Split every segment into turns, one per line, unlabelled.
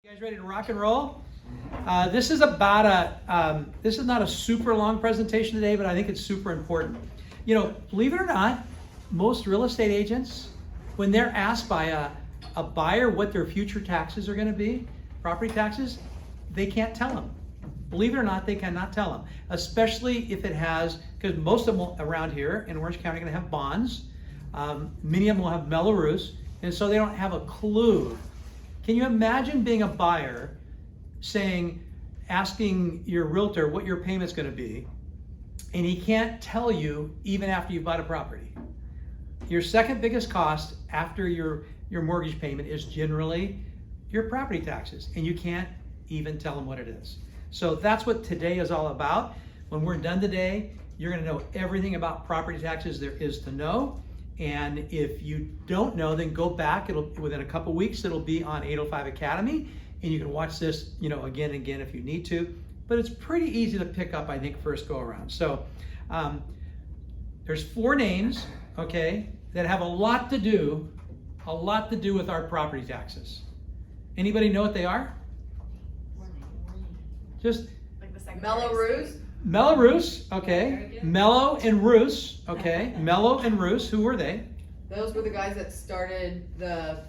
You guys ready to rock and roll? This is not a super long presentation today, but I think it's super important. You know, believe it or not, most real estate agents, when they're asked by a buyer what their future taxes are going to be, property taxes, they can't tell them. Believe it or not, they cannot tell them, especially if it has, because most of them around here in Orange County are going to have bonds. Many of them will have Mello-Roos, and so they don't have a clue. Can you imagine being a buyer asking your realtor what your payment's going to be, and he can't tell you even after you bought a property? Your second biggest cost after your mortgage payment is generally your property taxes, and you can't even tell them what it is. So that's what today is all about. When we're done today, you're going to know everything about property taxes there is to know. And if you don't know, then go back. Within a couple weeks, it'll be on 805 Academy, and you can watch this, again and again if you need to. But it's pretty easy to pick up, I think, first go around. So there's 4 names, okay, that have a lot to do with our property taxes. Anybody know what they are? Just
like the second
Mello-Roos.
Mello-Roos, okay. Mello and Roos, okay. Mello and Roos, who were they?
Those were the guys that started the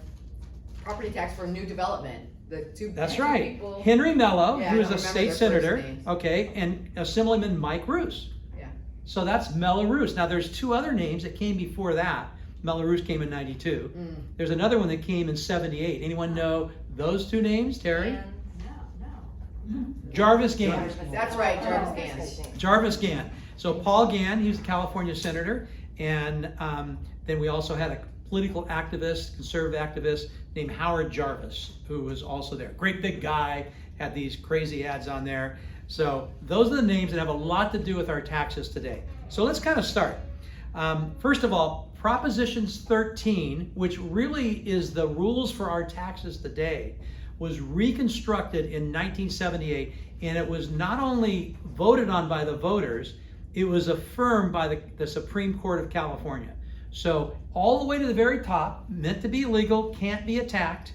property tax for new development. The two.
That's
two
right.
people.
Henry Mello,
Yeah,
who
I
is
don't
a
remember
state
their
senator,
first names.
okay, and Assemblyman Mike Roos.
Yeah.
So that's Mello-Roos. Now there's 2 other names that came before that. Mello-Roos came in 92. There's another one that came in 78. Anyone know those 2 names, Terry? Jarvis Gann.
That's right, Jarvis Gann.
Jarvis Gann. So Paul Gann, he's a California senator, and then we also had a political activist, conservative activist named Howard Jarvis, who was also there. Great big guy, had these crazy ads on there. So those are the names that have a lot to do with our taxes today. So let's kind of start. First of all, Propositions 13, which really is the rules for our taxes today, was reconstructed in 1978, and it was not only voted on by the voters, it was affirmed by the Supreme Court of California. So all the way to the very top, meant to be legal, can't be attacked,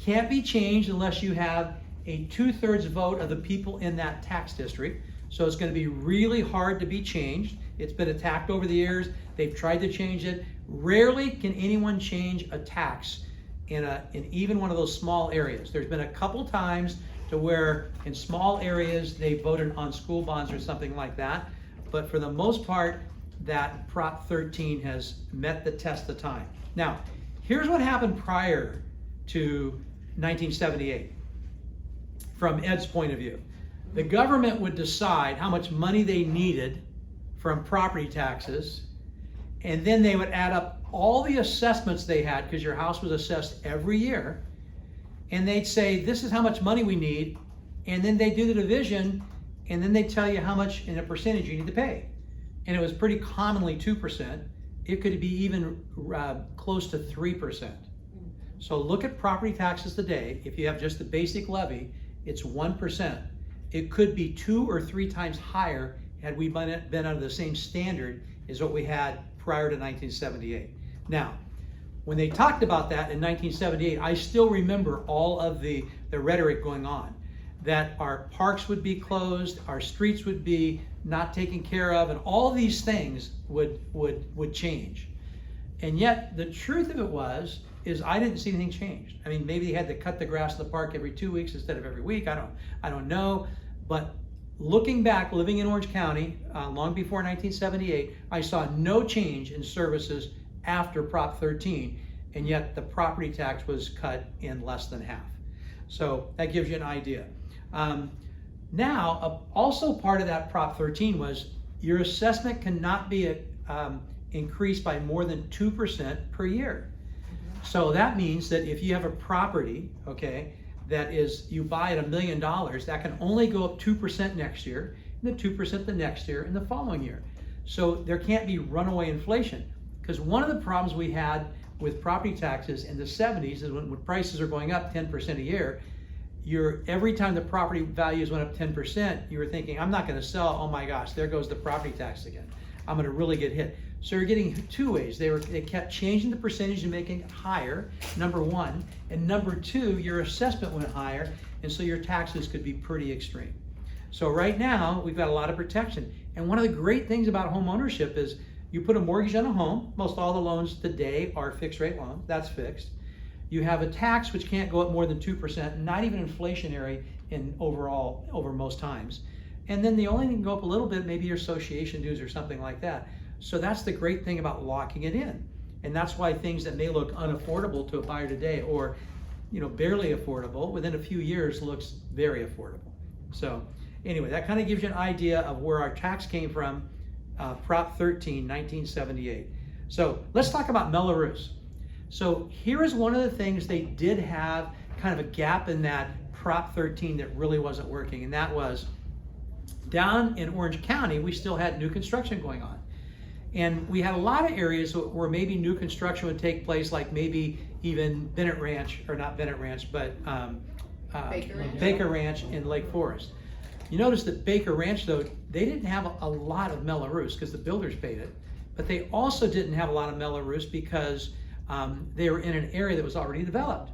can't be changed unless you have a 2/3 vote of the people in that tax district. So it's going to be really hard to be changed. It's been attacked over the years. They've tried to change it. Rarely can anyone change a tax in even one of those small areas. There's been a couple times to where in small areas they voted on school bonds or something like that, but for the most part that Prop 13 has met the test of time. Now, here's what happened prior to 1978 from Ed's point of view. The government would decide how much money they needed from property taxes, and then they would add up all the assessments they had, because your house was assessed every year, and they'd say, this is how much money we need, and then they do the division, and then they tell you how much in a percentage you need to pay. And it was pretty commonly 2%. It could be even close to 3%. So look at property taxes today. If you have just the basic levy, it's 1%. It could be 2 or 3 times higher had we been under the same standard as what we had prior to 1978. Now, when they talked about that in 1978, I still remember all of the rhetoric going on, that our parks would be closed, our streets would be not taken care of, and all these things would change. And yet, the truth of it is I didn't see anything change. I mean, maybe they had to cut the grass in the park every 2 weeks instead of every week. I don't know. But looking back, living in Orange County, long before 1978, I saw no change in services after Prop 13, and yet the property tax was cut in less than half. So that gives you an idea. Now, also part of that Prop 13 was your assessment cannot be increased by more than 2% per year. So that means that if you have a property, okay, that is, you buy at $1 million, that can only go up 2% next year, and then 2% the next year, and the following year. So there can't be runaway inflation, because one of the problems we had with property taxes in the 70s is when prices are going up 10% a year, every time the property values went up 10%, you were thinking, I'm not going to sell, oh my gosh, there goes the property tax again. I'm going to really get hit. So you're getting two ways. They kept changing the percentage and making it higher, number one. And number two, your assessment went higher, and so your taxes could be pretty extreme. So right now, we've got a lot of protection. And one of the great things about home ownership is you put a mortgage on a home. Most all the loans today are fixed rate loans. That's fixed. You have a tax which can't go up more than 2%, not even inflationary in overall over most times. And then the only thing can go up a little bit, maybe your association dues or something like that. So that's the great thing about locking it in. And that's why things that may look unaffordable to a buyer today, or barely affordable, within a few years looks very affordable. So anyway, that kind of gives you an idea of where our tax came from, Prop 13, 1978. So let's talk about Mello-Roos. So here is one of the things they did have kind of a gap in that Prop 13 that really wasn't working, and that was down in Orange County, we still had new construction going on. And we had a lot of areas where maybe new construction would take place, like maybe even Bennett Ranch, or not Bennett Ranch, but Baker Ranch in Lake Forest. You notice that Baker Ranch, though, they didn't have a lot of Mello-Roos because the builders paid it, but they also didn't have a lot of Mello-Roos because they were in an area that was already developed.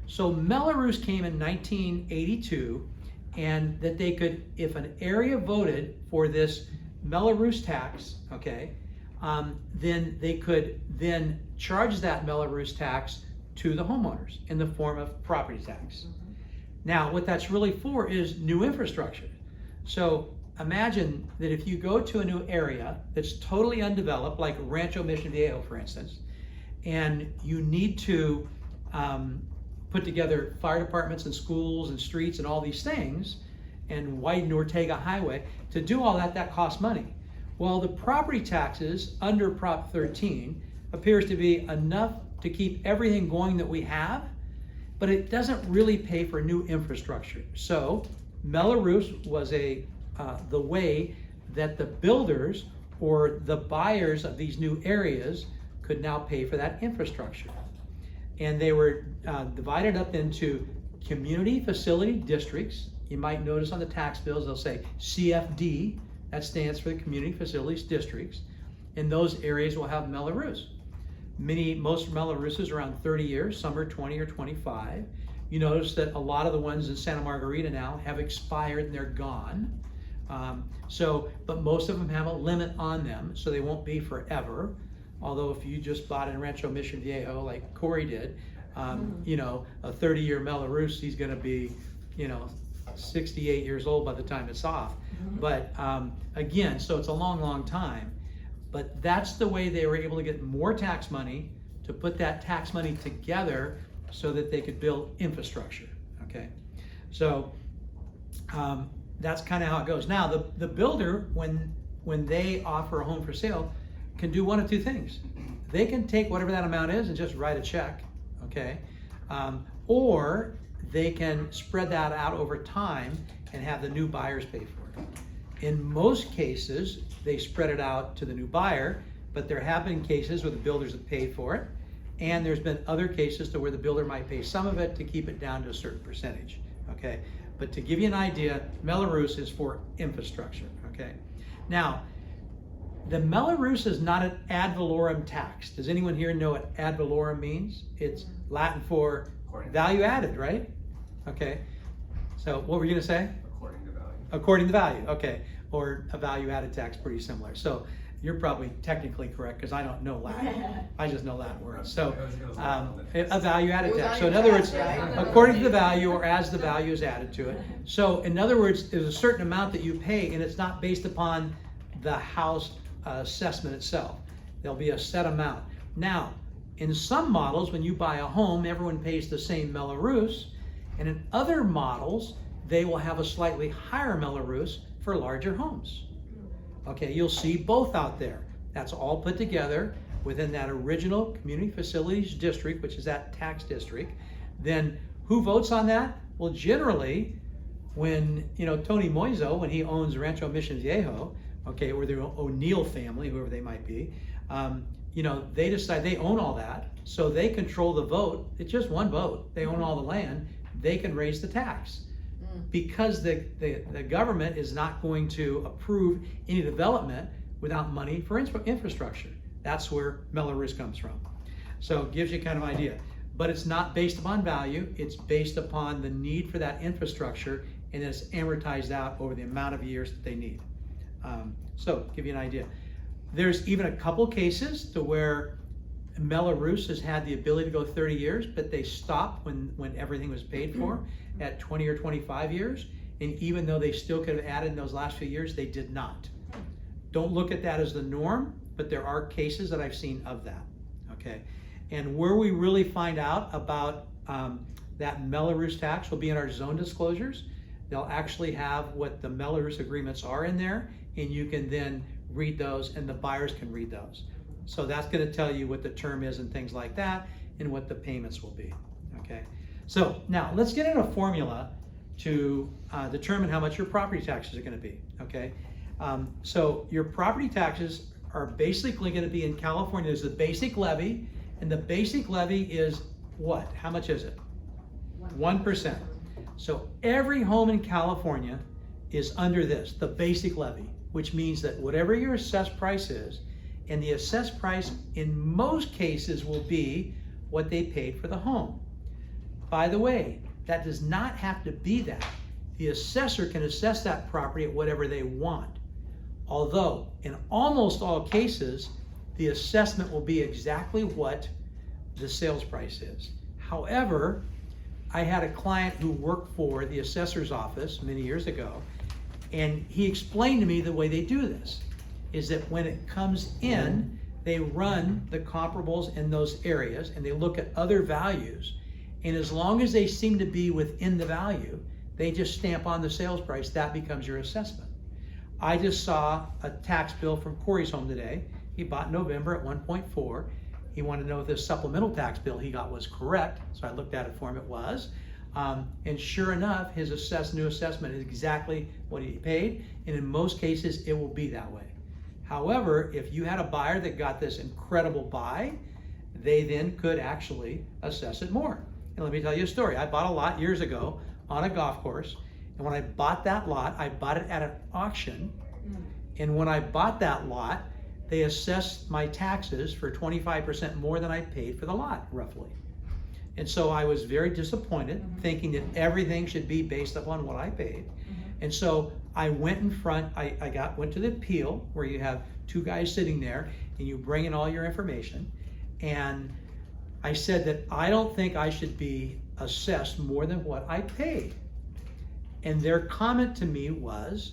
So Mello-Roos came in 1982, and that they could, if an area voted for this Mello-Roos tax, okay, then they could then charge that Mello-Roos tax to the homeowners in the form of property tax. Now, what that's really for is new infrastructure. So imagine that if you go to a new area that's totally undeveloped, like Rancho Mission Viejo, for instance, and you need to put together fire departments and schools and streets and all these things, and widen Ortega Highway, to do all that, that costs money. Well, the property taxes under Prop 13 appears to be enough to keep everything going that we have, but it doesn't really pay for new infrastructure. So Mello-Roos was the way that the builders or the buyers of these new areas could now pay for that infrastructure. And they were divided up into community facility districts. You might notice on the tax bills, they'll say CFD, that stands for the community facilities districts. And those areas will have Mello-Roos. Most Mello-Roos are around 30 years, some are 20 or 25. You notice that a lot of the ones in Santa Margarita now have expired and they're gone. But most of them have a limit on them, so they won't be forever. Although if you just bought in Rancho Mission Viejo, like Corey did, a 30-year Mello-Roos, he's gonna be, 68 years old by the time it's off. But again, so it's a long, long time. But that's the way they were able to get more tax money, to put that tax money together so that they could build infrastructure, okay? So that's kind of how it goes. Now, the builder, when they offer a home for sale, can do one of two things. They can take whatever that amount is and just write a check, okay? Or they can spread that out over time and have the new buyers pay for it. In most cases, they spread it out to the new buyer, but there have been cases where the builders have paid for it, and there's been other cases to where the builder might pay some of it to keep it down to a certain percentage, okay? But to give you an idea, Mello-Roos is for infrastructure, okay? Now, the Mello-Roos is not an ad valorem tax. Does anyone here know what ad valorem means? It's Latin for value added, right? Okay. So what were you gonna say?
According to value.
According to value, okay. Or a value added tax, pretty similar. So you're probably technically correct because I don't know Latin. I just know Latin words. So a value added tax. So in other words, according to the value or as the value is added to it. So in other words, there's a certain amount that you pay, and it's not based upon the house assessment itself. There'll be a set amount. Now, in some models, when you buy a home, everyone pays the same Mello-Roos, and in other models, they will have a slightly higher Mello-Roos for larger homes. Okay, you'll see both out there. That's all put together within that original community facilities district, which is that tax district. Then who votes on that? Well, generally, when, Tony Moiso, when he owns Rancho Mission Viejo, okay, or the O'Neill family, whoever they might be, they decide they own all that, so they control the vote. It's just one vote. They own all the land. They can raise the tax. Because the government is not going to approve any development without money for infrastructure. That's where Mello-Roos comes from. So it gives you kind of an idea. But it's not based upon value, it's based upon the need for that infrastructure, and it's amortized out over the amount of years that they need. So give you an idea. There's even a couple cases to where Mello-Roos has had the ability to go 30 years, but they stopped when everything was paid for at 20 or 25 years. And even though they still could have added in those last few years, they did not. Don't look at that as the norm, but there are cases that I've seen of that, okay? And where we really find out about that Mello-Roos tax will be in our zone disclosures. They'll actually have what the Mello-Roos agreements are in there, and you can then read those, and the buyers can read those. So that's going to tell you what the term is and things like that, and what the payments will be, okay? So now let's get in a formula to determine how much your property taxes are going to be, okay? So your property taxes are basically going to be in California. There's the basic levy, and the basic levy is what? How much is it? 1%. So every home in California is under this, the basic levy, which means that whatever your assessed price is, and the assessed price in most cases will be what they paid for the home. By the way, that does not have to be that. The assessor can assess that property at whatever they want. Although, in almost all cases, the assessment will be exactly what the sales price is. However, I had a client who worked for the assessor's office many years ago, and he explained to me the way they do this is that when it comes in, they run the comparables in those areas and they look at other values, and as long as they seem to be within the value, they just stamp on the sales price. That becomes your assessment. I just saw a tax bill from Corey's home today. He bought in November at 1.4. He wanted to know if the supplemental tax bill he got was correct, so I looked at it for him. It was. And sure enough, his new assessment is exactly what he paid, and in most cases, it will be that way. However, if you had a buyer that got this incredible buy, they then could actually assess it more. And let me tell you a story. I bought a lot years ago on a golf course, and when I bought that lot, I bought it at an auction, and when I bought that lot, they assessed my taxes for 25% more than I paid for the lot, roughly. And so I was very disappointed, thinking that everything should be based upon what I paid. And so I went in front, went to the appeal, where you have two guys sitting there, and you bring in all your information. And I said that I don't think I should be assessed more than what I paid. And their comment to me was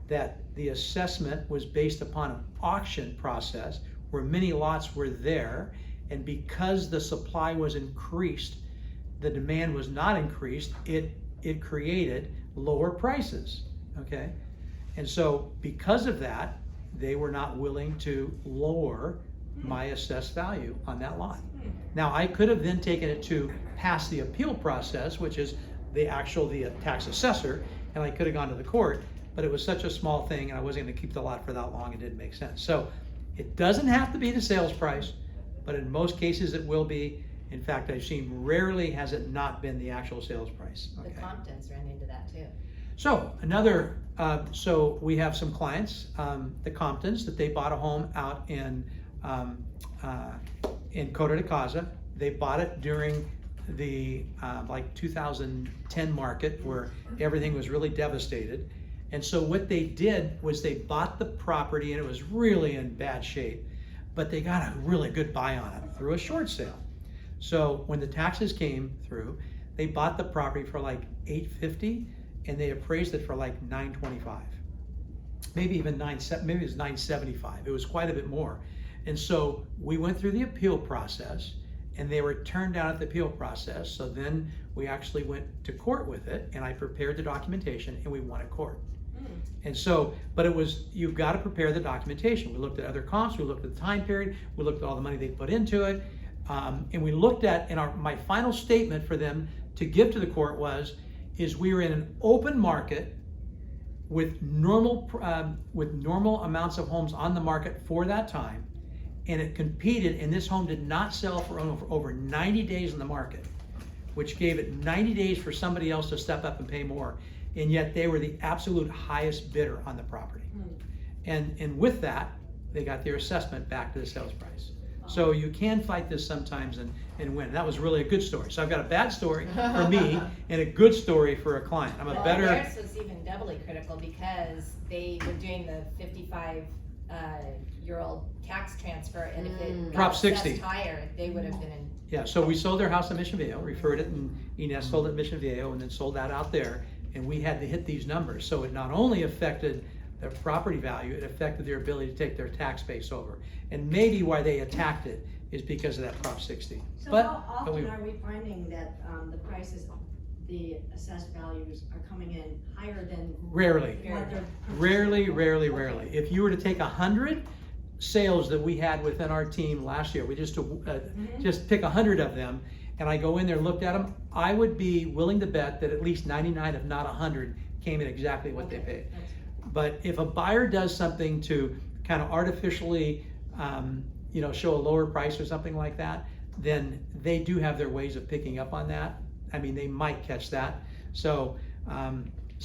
that the assessment was based upon an auction process where many lots were there, and because the supply was increased, the demand was not increased, it created lower prices, okay? And so because of that, they were not willing to lower my assessed value on that lot. Now, I could have then taken it to pass the appeal process, which is the tax assessor, and I could have gone to the court, but it was such a small thing and I wasn't gonna keep the lot for that long, it didn't make sense. So it doesn't have to be the sales price, but in most cases it will be. In fact, I've seen rarely has it not been the actual sales price. Okay.
The Comptons ran into that too.
So so we have some clients, the Comptons, that they bought a home out in Coto de Caza. They bought it during the like 2010 market where everything was really devastated. And so what they did was they bought the property and it was really in bad shape, but they got a really good buy on it through a short sale. So when the taxes came through, they bought the property for like $850 and they appraised it for like $925. Maybe even maybe it was $975. It was quite a bit more. And so we went through the appeal process and they were turned down at the appeal process. So then we actually went to court with it and I prepared the documentation and we won at court. And so, but it was, you've got to prepare the documentation. We looked at other comps, we looked at the time period, we looked at all the money they put into it. And we looked at, my final statement for them to give to the court is we were in an open market with normal amounts of homes on the market for that time. And it competed, and this home did not sell for over 90 days in the market, which gave it 90 days for somebody else to step up and pay more. And yet they were the absolute highest bidder on the property. And with that, they got their assessment back to the sales price. So you can fight this sometimes and win. That was really a good story. So I've got a bad story for me and a good story for a client. I'm a
Well,
better.
theirs was even doubly critical because they were doing the 55-year-old tax transfer, and if it
Prop
got
60.
assessed higher, they would have been in.
Yeah, so we sold their house in Mission Viejo, referred it, and Ines sold it in Mission Viejo, and then sold that out there, and we had to hit these numbers. So it not only affected their property value, it affected their ability to take their tax base over. And maybe why they attacked it is because of that Prop 60.
So
But
how often are we finding that the prices, the assessed values are coming in higher than
Rarely.
what they're?
Rarely. If you were to take 100 sales that we had within our team last year, we just pick 100 of them, and I go in there and looked at them, I would be willing to bet that at least 99, if not 100, came in exactly what they paid. But if a buyer does something to kind of artificially, show a lower price or something like that, then they do have their ways of picking up on that. I mean, they might catch that. So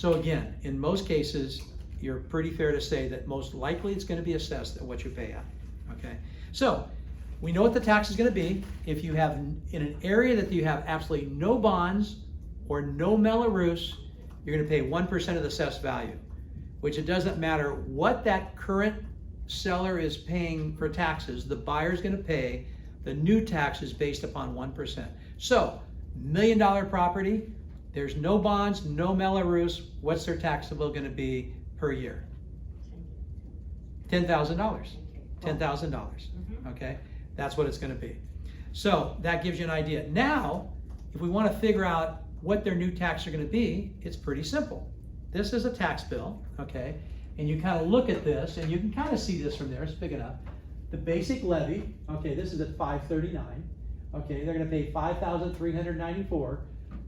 again, in most cases, you're pretty fair to say that most likely it's going to be assessed at what you pay at. Okay. So we know what the tax is going to be. If you have in an area that you have absolutely no bonds or no Mello-Roos, you're going to pay 1% of the assessed value, which it doesn't matter what that current seller is paying for taxes, the buyer's going to pay the new taxes based upon 1%. So, $1 million property, there's no bonds, no Mello-Roos, what's their taxable going to be per year? $10,000. $10,000. Okay, that's what it's going to be. So that gives you an idea. Now, if we want to figure out what their new taxes are going to be, it's pretty simple. This is a tax bill, okay? And you kind of look at this, and you can kind of see this from there, it's big enough. The basic levy, okay, this is at $539. Okay, they're going to pay $5,394,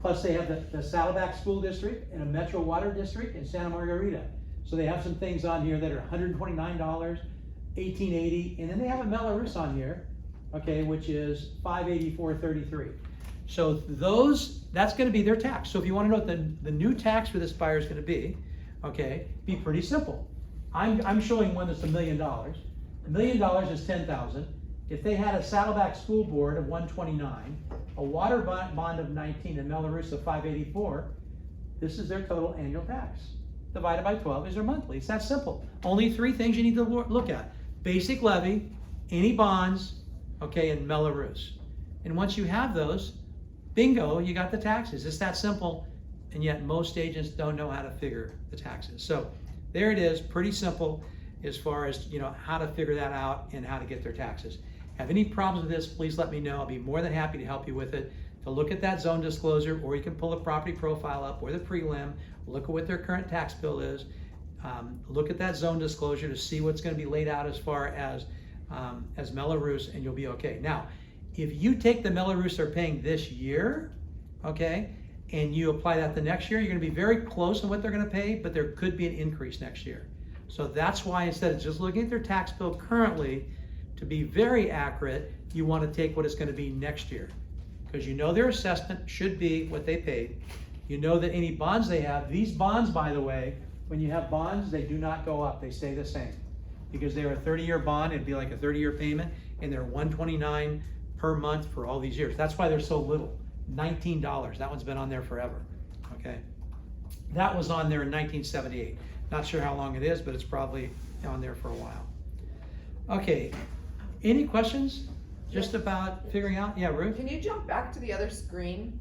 plus they have the Saddleback School District and a Metro Water District in Santa Margarita. So they have some things on here that are $129, $1,880, and then they have a Mello-Roos on here, okay, which is $584.33. So that's going to be their tax. So if you want to know what the new tax for this buyer is going to be, okay, be pretty simple. I'm showing one that's $1 million. $1 million is $10,000. If they had a Saddleback School Board of $129, a water bond of $19, and Mello-Roos of $584, this is their total annual tax. Divided by 12 is their monthly. It's that simple. Only three things you need to look at: basic levy, any bonds, okay, and Mello-Roos. And once you have those, bingo, you got the taxes. It's that simple, and yet most agents don't know how to figure the taxes. So there it is, pretty simple as far as how to figure that out and how to get their taxes. Have any problems with this, please let me know. I'll be more than happy to help you with it. To look at that zone disclosure, or you can pull a property profile up or the prelim, look at what their current tax bill is, look at that zone disclosure to see what's going to be laid out as far as Mello-Roos, and you'll be okay. Now, if you take the Mello-Roos they're paying this year, okay, and you apply that the next year, you're going to be very close on what they're going to pay, but there could be an increase next year. So that's why instead of just looking at their tax bill currently, to be very accurate, you want to take what it's going to be next year. Because their assessment should be what they paid. You know that any bonds they have, these bonds, by the way, when you have bonds, they do not go up, they stay the same. Because they're a 30-year bond, it'd be like a 30-year payment, and they're $129 per month for all these years. That's why they're so little. $19, that one's been on there forever, okay? That was on there in 1978. Not sure how long it is, but it's probably on there for a while. Okay, any questions? Just about figuring out, yeah, Ruth?
Can you jump back to the other screen?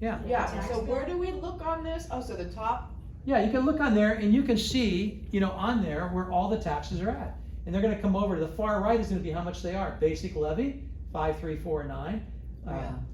Yeah.
Yeah, so where do we look on this? Oh, so the top?
Yeah, you can look on there and you can see, on there where all the taxes are at. And they're gonna come over to the far right is gonna be how much they are. Basic levy, 5,349.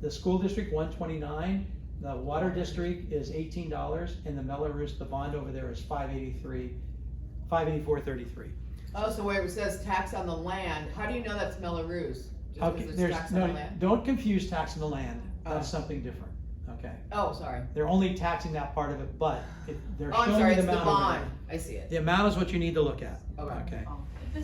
The school district, 129. The water district is $18, and the Mello-Roos, the bond over there is 584.33.
Oh, so where it says tax on the land, how do you know that's Mello-Roos? Just
Okay,
because it's tax on the land?
don't confuse tax on the land. That's something different. Okay.
Oh, sorry.
They're only taxing that part of it, but they're
Oh, I'm
showing
sorry,
the
it's the
amount over
bond.
there.
I see it.
The amount is what you need to look at.
Okay.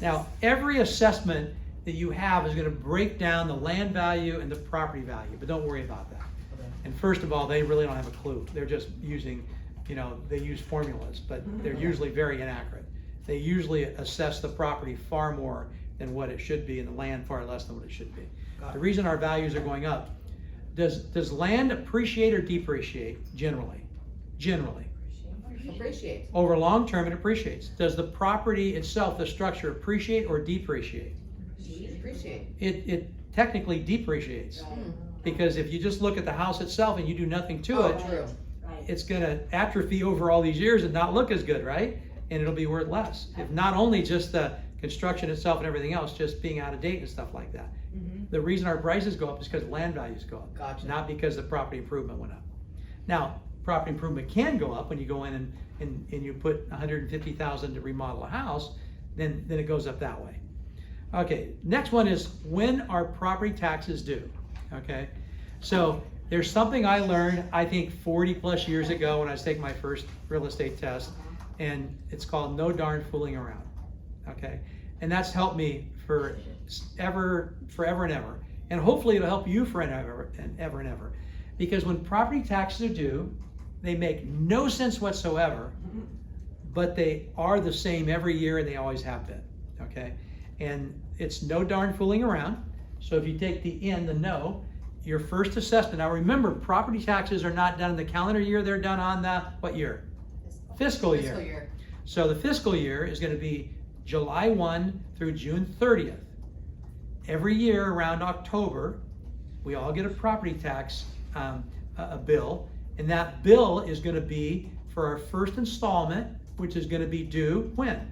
Now, every assessment that you have is going to break down the land value and the property value, but don't worry about that.
Okay.
And first of all, they really don't have a clue. They're just using, they use formulas, but they're usually very inaccurate. they usually assess the property far more than what it should be and the land far less than what it should be. The reason our values are going up, does land appreciate or depreciate generally? Generally.
Appreciate.
Over long term, it appreciates. Does the property itself, the structure, appreciate or depreciate?
Appreciate.
It technically depreciates. Because if you just look at the house itself and you do nothing to it,
True.
Right.
it's gonna atrophy over all these years and not look as good, right? And it'll be worth less. If not only just the construction itself and everything else, just being out of date and stuff like that. The reason our prices go up is because land values go up.
Gotcha.
Not because the property improvement went up. Now, property improvement can go up when you go in and you put $150,000 to remodel a house, then it goes up that way. Okay, next one is when are property taxes due? Okay, so there's something I learned, I think 40 plus years ago when I was taking my first real estate test, and it's called no darn fooling around. Okay, and that's helped me forever and ever, and hopefully it'll help you forever and ever. Because when property taxes are due, they make no sense whatsoever, but they are the same every year and they always have been. Okay, and it's no darn fooling around. So if you take the N, the no, your first assessment. Now remember, property taxes are not done in the calendar year; they're done on the what year? Fiscal year.
Fiscal year.
So the fiscal year is going to be July 1 through June 30th. Every year around October, we all get a property tax a bill, and that bill is going to be for our first installment, which is going to be due when?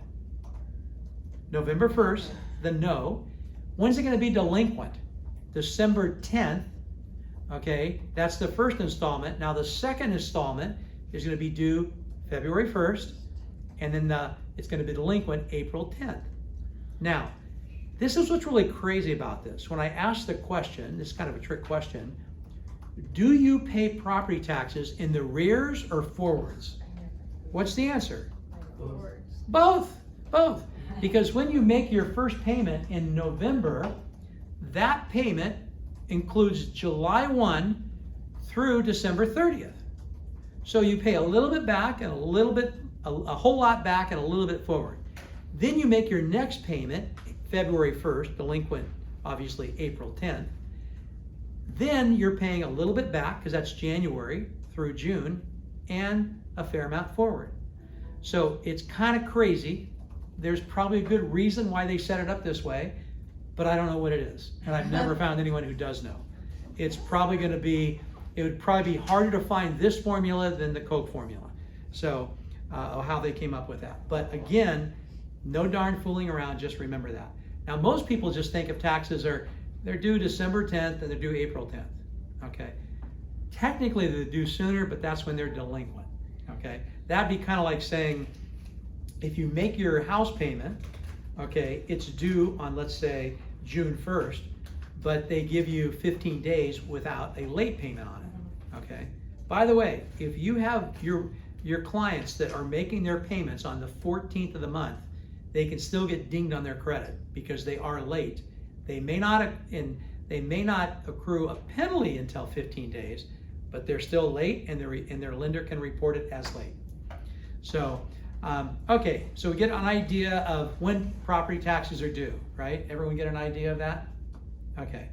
November 1st, the no. When's it going to be delinquent? December 10th, okay, that's the first installment. Now the second installment is going to be due February 1st, and then it's going to be delinquent April 10th. Now, this is what's really crazy about this. When I asked the question, this is kind of a trick question, do you pay property taxes in the rears or forwards? What's the answer? Both. Because when you make your first payment in November, that payment includes July 1 through December 30th. So you pay a little bit back and a whole lot back and a little bit forward. Then you make your next payment February 1st, delinquent obviously April 10th. Then you're paying a little bit back because that's January through June and a fair amount forward. So it's kind of crazy. There's probably a good reason why they set it up this way, but I don't know what it is. And I've never found anyone who does know. It's probably going to be, it would probably be harder to find this formula than the Koch formula. So how they came up with that. But again, no darn fooling around, just remember that. Now most people just think of taxes they're due December 10th and they're due April 10th, okay? Technically they're due sooner, but that's when they're delinquent, okay? That'd be kind of like saying, if you make your house payment, okay, it's due on, let's say, June 1st, but they give you 15 days without a late payment on it, okay? By the way, if you have your clients that are making their payments on the 14th of the month, they can still get dinged on their credit because they are late. They may not accrue a penalty until 15 days, but they're still late, and their lender can report it as late. So, okay, so we get an idea of when property taxes are due, right? Everyone get an idea of that? Okay.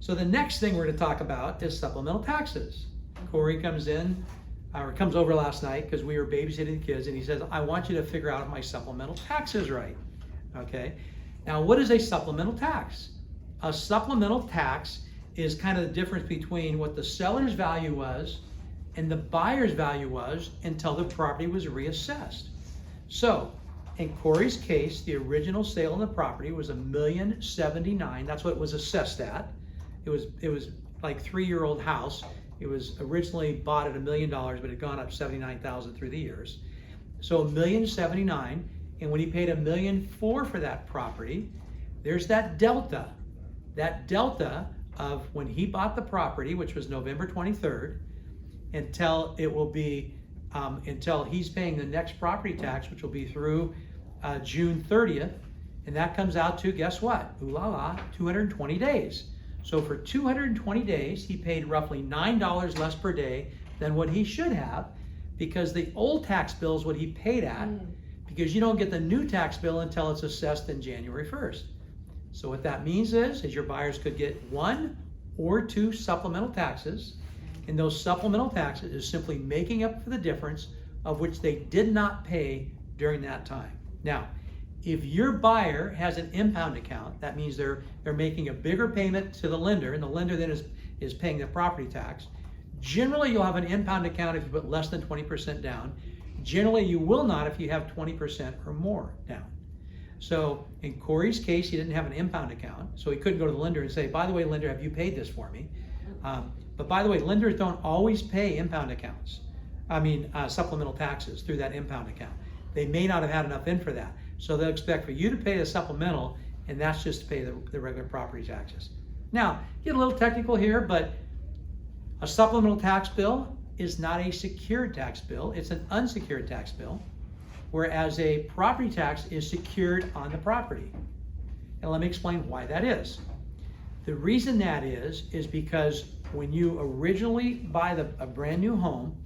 So the next thing we're going to talk about is supplemental taxes. Corey comes over last night because we were babysitting the kids, and he says, I want you to figure out if my supplemental tax is right. Okay. Now, what is a supplemental tax? A supplemental tax is kind of the difference between what the seller's value was and the buyer's value was until the property was reassessed. So, in Corey's case, the original sale on the property was $1,079,000. That's what it was assessed at. It was like 3-year-old house. It was originally bought at $1 million, but it had gone up $79,000 through the years. So $1,079,000, and when he paid $1.4 million for that property, there's that delta. That delta of when he bought the property, which was November 23rd, until it will be until he's paying the next property tax, which will be through June 30th, and that comes out to, guess what? Ooh la la, 220 days. So for 220 days, he paid roughly $9 less per day than what he should have, because the old tax bill is what he paid at, because you don't get the new tax bill until it's assessed in January 1st. So what that means is your buyers could get 1 or 2 supplemental taxes, and those supplemental taxes is simply making up for the difference of which they did not pay during that time. Now, if your buyer has an impound account, that means they're making a bigger payment to the lender, and the lender then is paying the property tax. Generally, you'll have an impound account if you put less than 20% down. Generally, you will not if you have 20% or more down. So in Corey's case, he didn't have an impound account, so he couldn't go to the lender and say, by the way, lender, have you paid this for me? But by the way, lenders don't always pay impound accounts. Supplemental taxes through that impound account. They may not have had enough in for that. So they'll expect for you to pay the supplemental, and that's just to pay the regular property taxes. Now, get a little technical here, but a supplemental tax bill is not a secured tax bill. It's an unsecured tax bill, whereas a property tax is secured on the property. And let me explain why that is. The reason that is because when you originally buy a brand new home,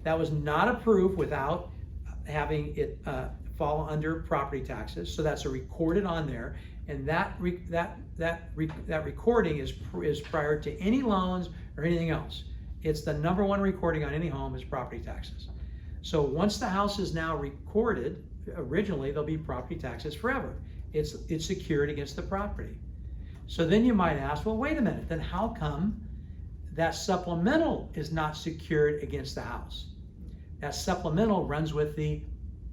that was not approved without having it fall under property taxes. So that's recorded on there, and that recording is prior to any loans or anything else. It's the number 1 recording on any home is property taxes. So once the house is now recorded, originally there'll be property taxes forever. It's secured against the property. So then you might ask, well, wait a minute, then how come that supplemental is not secured against the house? That supplemental runs with the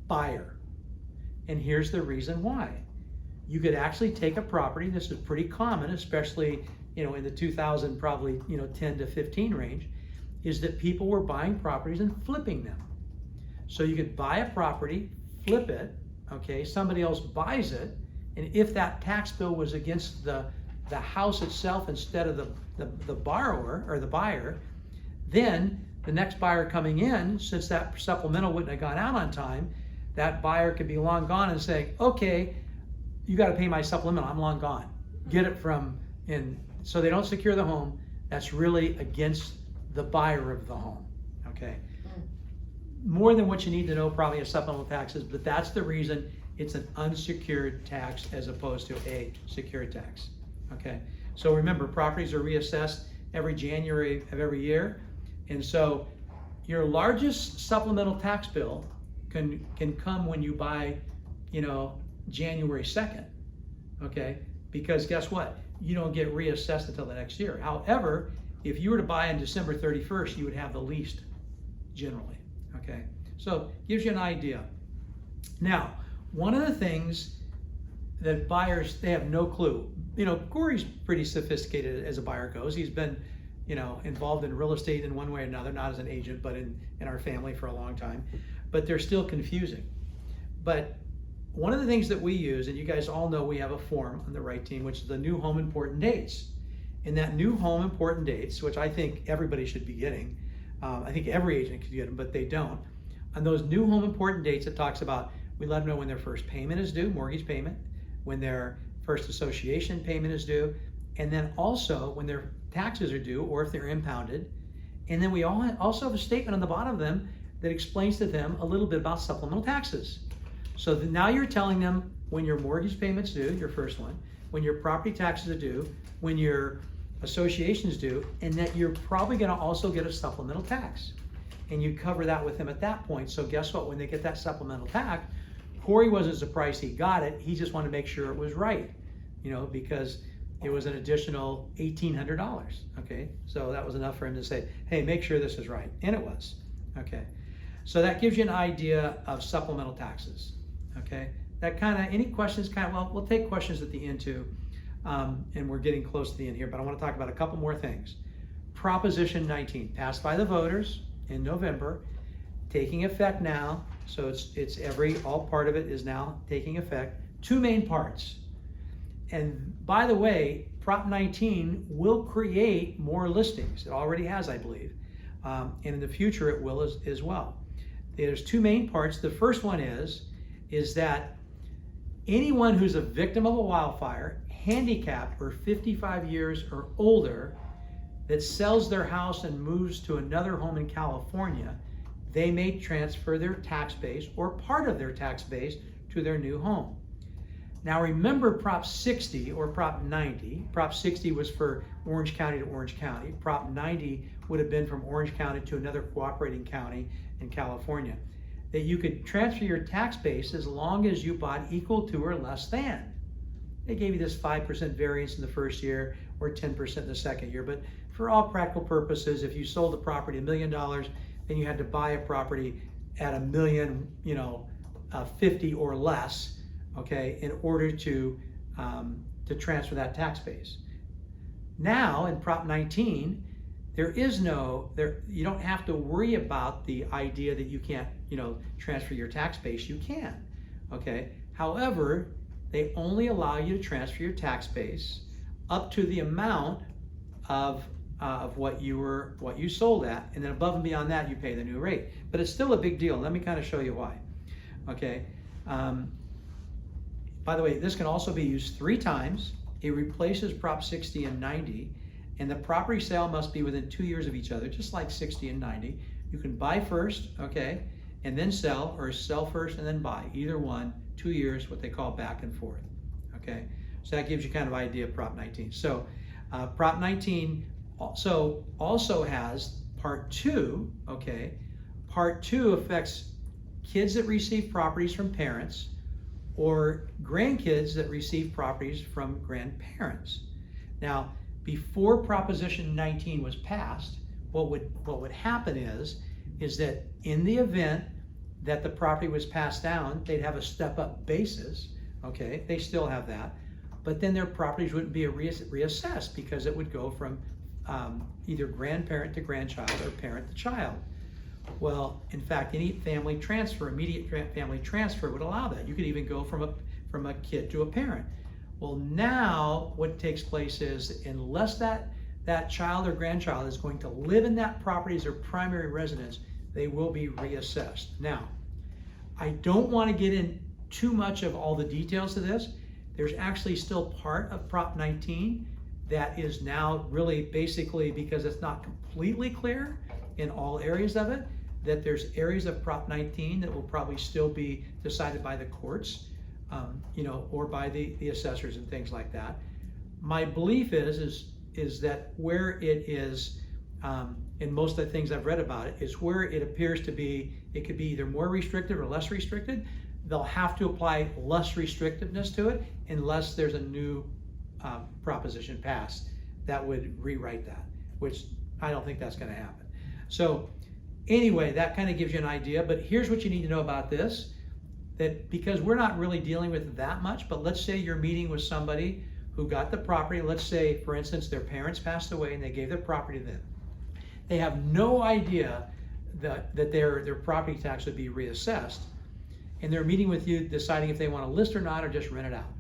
buyer. And here's the reason why. You could actually take a property, this is pretty common, especially in the 2000, probably 10 to 15 range, is that people were buying properties and flipping them. So you could buy a property, flip it, okay, somebody else buys it, and if that tax bill was against the house itself instead of the borrower or the buyer, then the next buyer coming in, since that supplemental wouldn't have gone out on time, that buyer could be long gone and say, okay, you got to pay my supplemental, I'm long gone. Get it from in. So they don't secure the home. That's really against the buyer of the home, okay? More than what you need to know probably is supplemental taxes, but that's the reason it's an unsecured tax as opposed to a secured tax, okay? So remember, properties are reassessed every January of every year, and so your largest supplemental tax bill can come when you buy, January 2nd, okay? Because guess what? You don't get reassessed until the next year. However, if you were to buy on December 31st, you would have the least generally, okay? So gives you an idea. Now, one of the things that buyers, they have no clue. Corey's pretty sophisticated as a buyer goes. He's been, involved in real estate in one way or another, not as an agent, but in our family for a long time. But they're still confusing. But one of the things that we use, and you guys all know we have a form on the right team, which is the new home important dates. And that new home important dates, which I think everybody should be getting, I think every agent could get them, but they don't. On those new home important dates, it talks about, we let them know when their first payment is due, mortgage payment, when their first association payment is due, and then also when their taxes are due or if they're impounded. And then we also have a statement on the bottom of them that explains to them a little bit about supplemental taxes. So now you're telling them when your mortgage payment's due, your first one, when your property taxes are due, when your association is due, and that you're probably going to also get a supplemental tax. And you cover that with them at that point. So guess what? When they get that supplemental tax, Corey wasn't surprised he got it. He just wanted to make sure it was right, because it was an additional $1,800. Okay, so that was enough for him to say, hey, make sure this is right. And it was. Okay, so that gives you an idea of supplemental taxes. Okay, that any questions, well, we'll take questions at the end too. And we're getting close to the end here, but I want to talk about a couple more things. Proposition 19, passed by the voters in November, taking effect now. So it's all part of it is now taking effect. 2 main parts. And by the way, Prop 19 will create more listings. It already has, I believe. And in the future it will as well. There's 2 main parts. The first one is that anyone who's a victim of a wildfire, handicapped or 55 years or older, that sells their house and moves to another home in California, they may transfer their tax base or part of their tax base to their new home. Now remember Prop 60 or Prop 90. Prop 60 was for Orange County to Orange County. Prop 90 would have been from Orange County to another cooperating county in California. That you could transfer your tax base as long as you bought equal to or less than. They gave you this 5% variance in the first year or 10% in the second year, but for all practical purposes, if you sold the property $1 million, then you had to buy a property at $1 million, 50 or less, okay, in order to transfer that tax base. Now in Prop 19, you don't have to worry about the idea that you can't, transfer your tax base. You can, okay. However, they only allow you to transfer your tax base up to the amount of what you sold at, and then above and beyond that, you pay the new rate. But it's still a big deal. Let me kind of show you why. Okay. By the way, this can also be used 3 times. It replaces Prop 60 and 90, and the property sale must be within 2 years of each other, just like 60 and 90. You can buy first, okay, and then sell, or sell first and then buy. Either one, 2 years, what they call back and forth, okay? So that gives you kind of idea of Prop 19. So Prop 19 also has Part 2, okay? Part 2 affects kids that receive properties from parents or grandkids that receive properties from grandparents. Now, before Proposition 19 was passed, what would happen is that in the event that the property was passed down, they'd have a step-up basis, okay? They still have that, but then their properties wouldn't be reassessed because it would go from either grandparent to grandchild or parent to child. Well, in fact, any family transfer, immediate family transfer would allow that. You could even go from a kid to a parent. Well, now what takes place is, unless that child or grandchild is going to live in that property as their primary residence, they will be reassessed. Now, I don't want to get in too much of all the details of this. There's actually still part of Prop 19 that is now really basically, because it's not completely clear in all areas of it, that there's areas of Prop 19 that will probably still be decided by the courts, or by the assessors and things like that. My belief is that where it is, in most of the things I've read about it, is where it appears to be, it could be either more restrictive or less restricted. They'll have to apply less restrictiveness to it unless there's a new proposition passed that would rewrite that, which I don't think that's going to happen. So anyway, that kind of gives you an idea, but here's what you need to know about this, that because we're not really dealing with that much, but let's say you're meeting with somebody who got the property. Let's say, for instance, their parents passed away and they gave their property to them. They have no idea that their property tax would be reassessed, and they're meeting with you deciding if they want to list or not or just rent it out.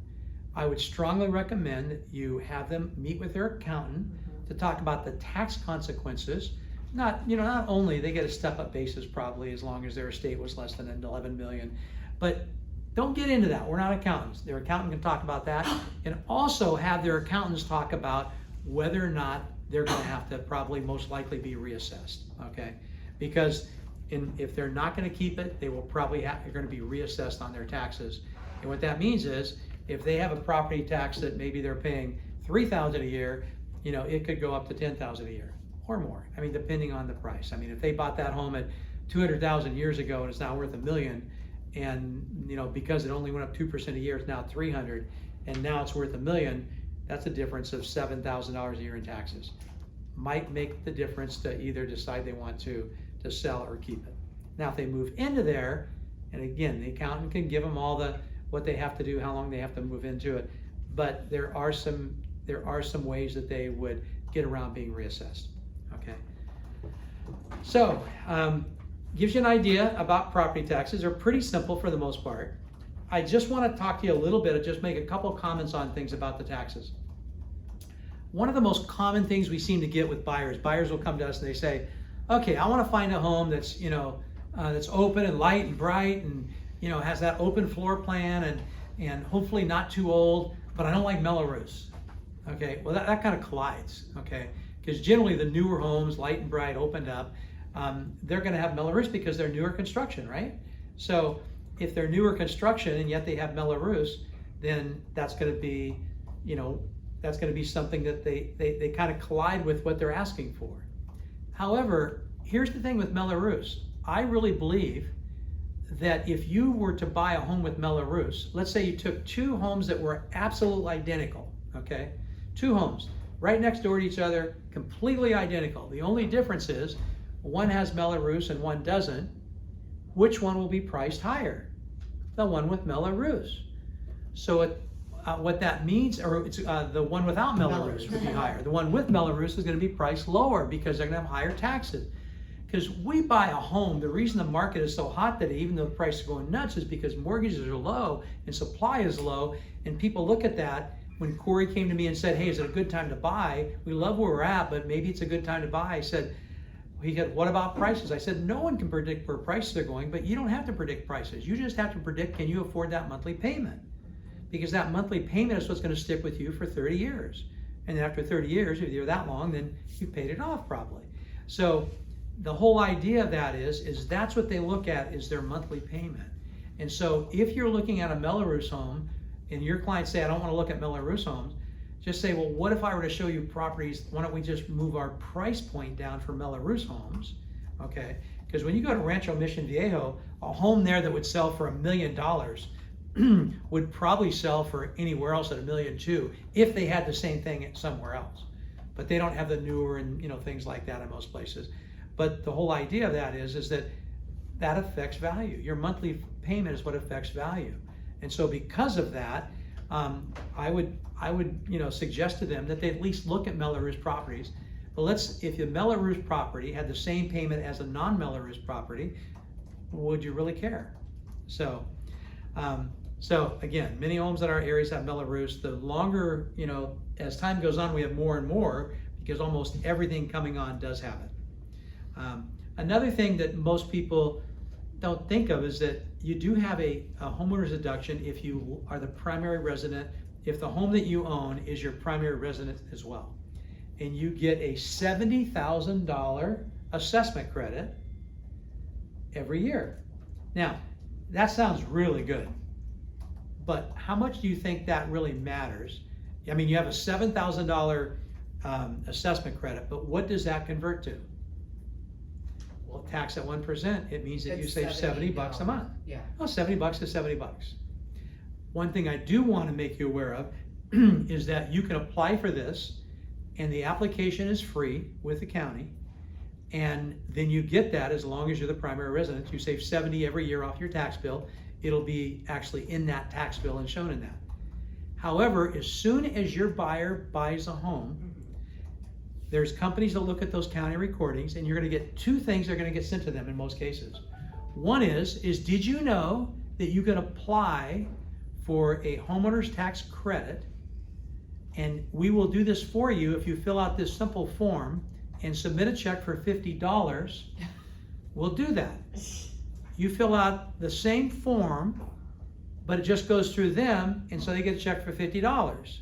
I would strongly recommend that you have them meet with their accountant to talk about the tax consequences. Not only they get a step-up basis probably as long as their estate was less than 11 million, but don't get into that. We're not accountants. Their accountant can talk about that, and also have their accountants talk about whether or not they're going to have to probably most likely be reassessed, okay? Because if they're not going to keep it, they will probably they're going to be reassessed on their taxes. And what that means is, if they have a property tax that maybe they're paying $3,000 a year, it could go up to $10,000 a year or more. I mean, depending on the price. I mean, if they bought that home at $200,000 years ago and it's now worth $1 million, and because it only went up 2% a year, it's now $300,000, and now it's worth $1 million. That's a difference of $7,000 a year in taxes. Might make the difference to either decide they want to sell or keep it. Now, if they move into there, and again, the accountant can give them all what they have to do, how long they have to move into it, but there are some ways that they would get around being reassessed. Okay. So, gives you an idea about property taxes. They're pretty simple for the most part. I just want to talk to you a little bit, just make a couple comments on things about the taxes. One of the most common things we seem to get with buyers will come to us and they say, okay, I want to find a home that's, that's open and light and bright and, has that open floor plan and hopefully not too old, but I don't like Mello-Roos. Okay, well that kind of collides, okay? Because generally the newer homes, light and bright, opened up, they're gonna have Mello-Roos because they're newer construction, right? So if they're newer construction and yet they have Mello-Roos, then that's gonna be, that's gonna be something that they kind of collide with what they're asking for. However, here's the thing with Mello-Roos. I really believe that if you were to buy a home with Mello-Roos, let's say you took two homes that were absolutely identical, okay? Two homes, right next door to each other, completely identical. The only difference is one has Mello-Roos and one doesn't. Which one will be priced higher? The one with Mello-Roos. So what that means, or it's the one without Mello-Roos would be higher. The one with Mello-Roos is going to be priced lower because they're going to have higher taxes. Because we buy a home, the reason the market is so hot today, even though the prices are going nuts, is because mortgages are low and supply is low, and people look at that. When Corey came to me and said, hey, is it a good time to buy? We love where we're at, but maybe it's a good time to buy. I said, what about prices? I said, no one can predict where prices are going, but you don't have to predict prices. You just have to predict, can you afford that monthly payment? Because that monthly payment is what's going to stick with you for 30 years. And after 30 years, if you're that long, then you've paid it off probably. So the whole idea of that is that's what they look at, is their monthly payment. And so if you're looking at a Mello-Roos home and your clients say, I don't want to look at Mello-Roos homes, just say, well, what if I were to show you properties? Why don't we just move our price point down for Mello-Roos homes? Okay, because when you go to Rancho Mission Viejo, a home there that would sell for $1 million would probably sell for anywhere else at $1.2 million if they had the same thing somewhere else. But they don't have the newer and things like that in most places. But the whole idea of that is that affects value. Your monthly payment is what affects value. And so because of that, I would suggest to them that they at least look at Mello-Roos properties. But if your Mello-Roos property had the same payment as a non-Mello-Roos property, would you really care? So again, many homes in our areas have Mello-Roos. The longer, as time goes on, we have more and more because almost everything coming on does have it. Another thing that most people don't think of is that you do have a homeowner's deduction if you are the primary resident, if the home that you own is your primary residence as well. And you get a $70,000 assessment credit every year. Now, that sounds really good, but how much do you think that really matters? I mean, you have a $7,000 assessment credit, but what does that convert to? Well, tax at 1%, it means that you
It's
save $70 a month.
Yeah.
Well, $70 is $70. One thing I do want to make you aware of is that you can apply for this, and the application is free with the county, and then you get that as long as you're the primary resident. You save $70 every year off your tax bill. It'll be actually in that tax bill and shown in that. However, as soon as your buyer buys a home, there's companies that look at those county recordings, and you're going to get two things that are going to get sent to them in most cases. One is did you know that you can apply for a homeowner's tax credit, and we will do this for you if you fill out this simple form and submit a check for $50. We'll do that. You fill out the same form, but it just goes through them, and so they get a check for $50.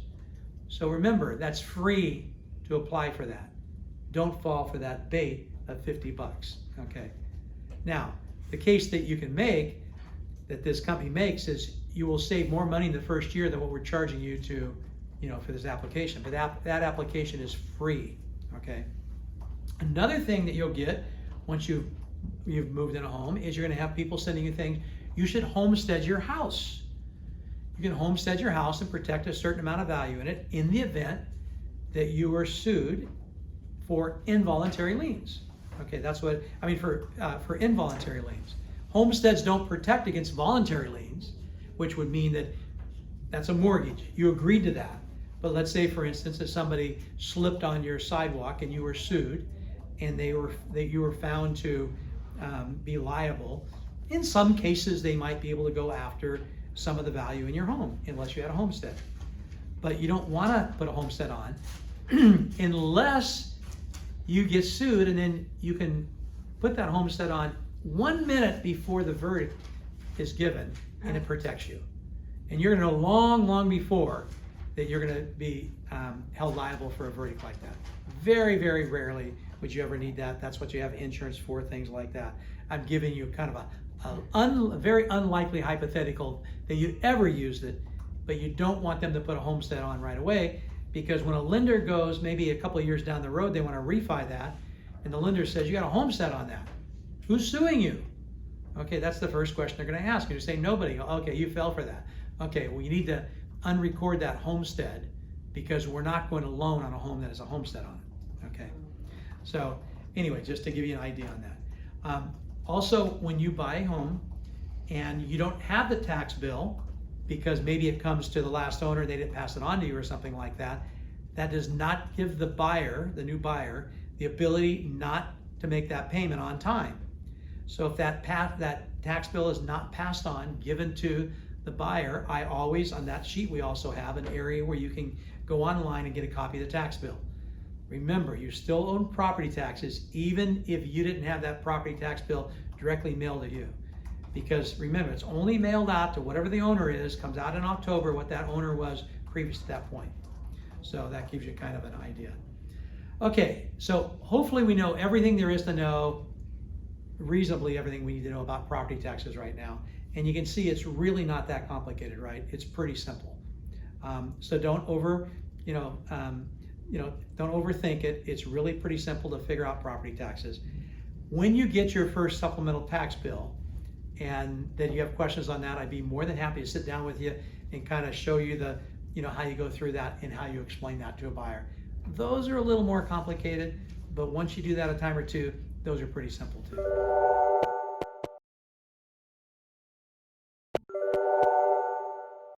So remember, that's free to apply for that. Don't fall for that bait of $50, okay? Now, the case that you can make, that this company makes, is you will save more money in the first year than what we're charging you to, for this application. But that application is free, okay? Another thing that you'll get once you've moved in a home is you're gonna have people sending you things. You should homestead your house. You can homestead your house and protect a certain amount of value in it in the event that you are sued for involuntary liens. Okay, that's what I mean for involuntary liens. Homesteads don't protect against voluntary liens, which would mean that that's a mortgage. You agreed to that. But let's say, for instance, that somebody slipped on your sidewalk and you were sued, and you were found to be liable. In some cases, they might be able to go after some of the value in your home, unless you had a homestead. But you don't want to put a homestead on unless you get sued, and then you can put that homestead on 1 minute before the verdict is given, and it protects you. And you're going to know long before that you're going to be held liable for a verdict like that. Very, very rarely would you ever need that? That's what you have insurance for, things like that. I'm giving you kind of a very unlikely hypothetical that you'd ever used it, but you don't want them to put a homestead on right away, because when a lender goes maybe a couple of years down the road, they want to refi that, and the lender says, you got a homestead on that. Who's suing you? Okay, that's the first question they're going to ask you. You say nobody. Okay, you fell for that. Okay, well, you need to unrecord that homestead, because we're not going to loan on a home that has a homestead on it. Okay, so anyway, just to give you an idea on that. Also, when you buy a home and you don't have the tax bill, because maybe it comes to the last owner, they didn't pass it on to you or something like that, that does not give the buyer, the new buyer, the ability not to make that payment on time. So if that tax bill is not passed on, given to the buyer, I always, on that sheet, we also have an area where you can go online and get a copy of the tax bill. Remember, you still own property taxes, even if you didn't have that property tax bill directly mailed to you. Because remember, it's only mailed out to whatever the owner is, comes out in October, what that owner was previous to that point. So that gives you kind of an idea. Okay, so hopefully we know everything there is to know, reasonably everything we need to know about property taxes right now. And you can see it's really not that complicated, right? It's pretty simple. So don't don't overthink it. It's really pretty simple to figure out property taxes. When you get your first supplemental tax bill, and then you have questions on that, I'd be more than happy to sit down with you and kind of show you how you go through that and how you explain that to a buyer. Those are a little more complicated, but once you do that a time or two, those are pretty simple too.